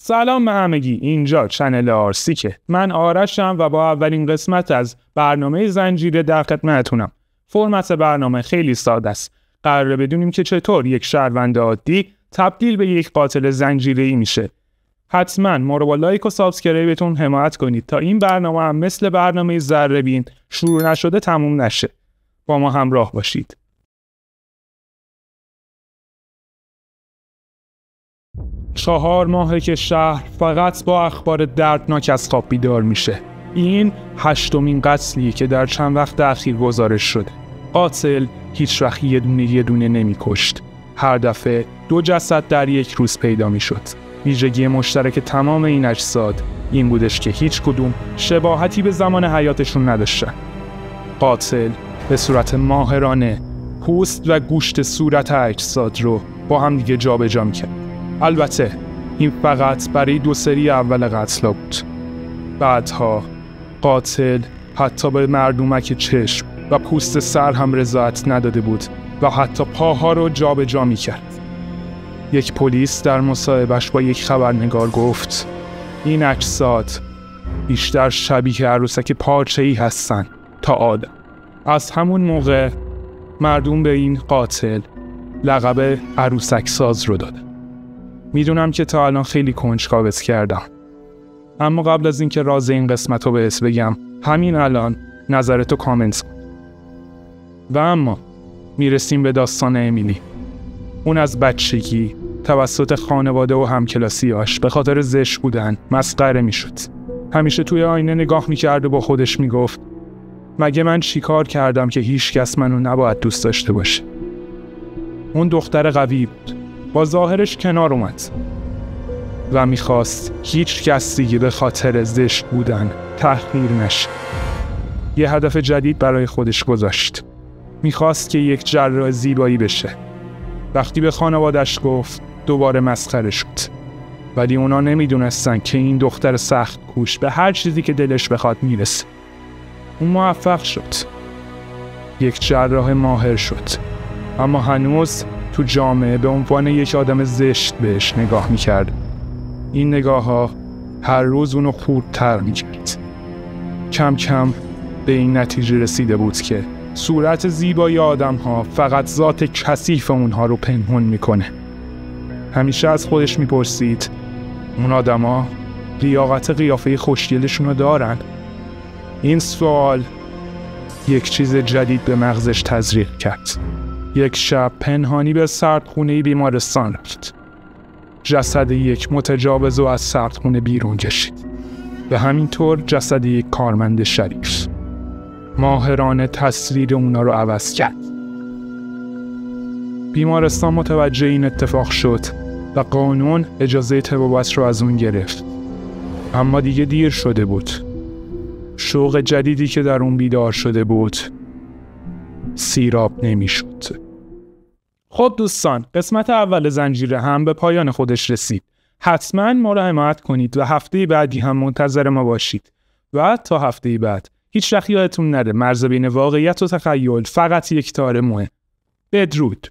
سلام به همگی، اینجا چنل آرسیکه. من آرشم و با اولین قسمت از برنامه زنجیره در خدمتتونم. فرمت برنامه خیلی ساده است. قراره بدونیم که چطور یک شهروند عادی تبدیل به یک قاتل زنجیره‌ای میشه. حتما ما رو با لایک و سابسکرایبتون حمایت کنید تا این برنامه هم مثل برنامه ذره‌بین شروع نشده تموم نشه. با ما همراه باشید. 4 ماهه که شهر فقط با اخبار دردناک از خواب بیدار میشه. این 8مین قتلیه که در چند وقت اخیر گزارش شده. قاتل هیچ وقت یه دونه نمی‌کشت. هر دفعه 2 جسد در یک روز پیدا میشد. ویژگی مشترک تمام این اجساد این بودش که هیچ کدوم شباهتی به زمان حیاتشون نداشتن. قاتل به صورت ماهرانه پوست و گوشت صورت اجساد رو با هم دیگه جابجا می‌کرد. البته این فقط برای 2 سری اول قتلا بود. بعدها قاتل حتی به مردومک چشم و پوست سر هم رضایت نداده بود و حتی پاها رو جابجا می‌کرد. یک پلیس در مصاحبهش با یک خبرنگار گفت این اجساد بیشتر شبیه عروسک پارچه‌ای هستن تا آدم. از همون موقع مردم به این قاتل لقب عروسک ساز رو دادن. میدونم که تا الان خیلی کنجکاوت کردم، اما قبل از اینکه راز این قسمت رو بهت بگم همین الان نظرتو کامنت کن. و اما میرسیم به داستان امیلی. اون از بچگی توسط خانواده و همکلاسیاش به خاطر زشت بودن مسخره میشد. همیشه توی آینه نگاه میکرد و با خودش میگفت مگه من چی کار کردم که هیچ کس منو نباید دوست داشته باشه. اون دختر قوی بود، با ظاهرش کنار اومد و میخواست هیچ کس دیگه به خاطر زشت بودن تحقیر نشه. یه هدف جدید برای خودش گذاشت. میخواست که یک جراح زیبایی بشه. وقتی به خانوادش گفت دوباره مسخره شد، ولی اونا نمیدونستن که این دختر سخت کوش به هر چیزی که دلش بخواد میرسه. اون موفق شد، یک جراح ماهر شد، اما هنوز تو جامعه به عنوان یک آدم زشت بهش نگاه میکرد. این نگاه ها هر روز اونو خوردتر میکرد. کم کم به این نتیجه رسیده بود که صورت زیبای آدم ها فقط ذات کثیف اونها رو پنهون میکنه. همیشه از خودش میپرسید اون آدم ها لیاقت قیافه خوشگلشون رو دارن؟ این سوال یک چیز جدید به مغزش تزریق کرد. یک شب پنهانی به سردخونه بیمارستان رفت. جسد یک متجاوز رو از سردخونه بیرون کشید. و همینطور جسد یک کارمند شریف. ماهرانه تصویر اونا رو عوض کرد. بیمارستان متوجه این اتفاق شد و قانون اجازه طبابت رو از اون گرفت. اما دیگه دیر شده بود. شوق جدیدی که در اون بیدار شده بود سیراب نمیشد. خب دوستان، قسمت اول زنجیره هم به پایان خودش رسید. حتما ما رو حمایت کنید و هفته بعدی هم منتظر ما باشید. و تا هفته بعد هیچ وقت یادتون نره مرز بین واقعیت و تخیل فقط یک تار موه. بدرود.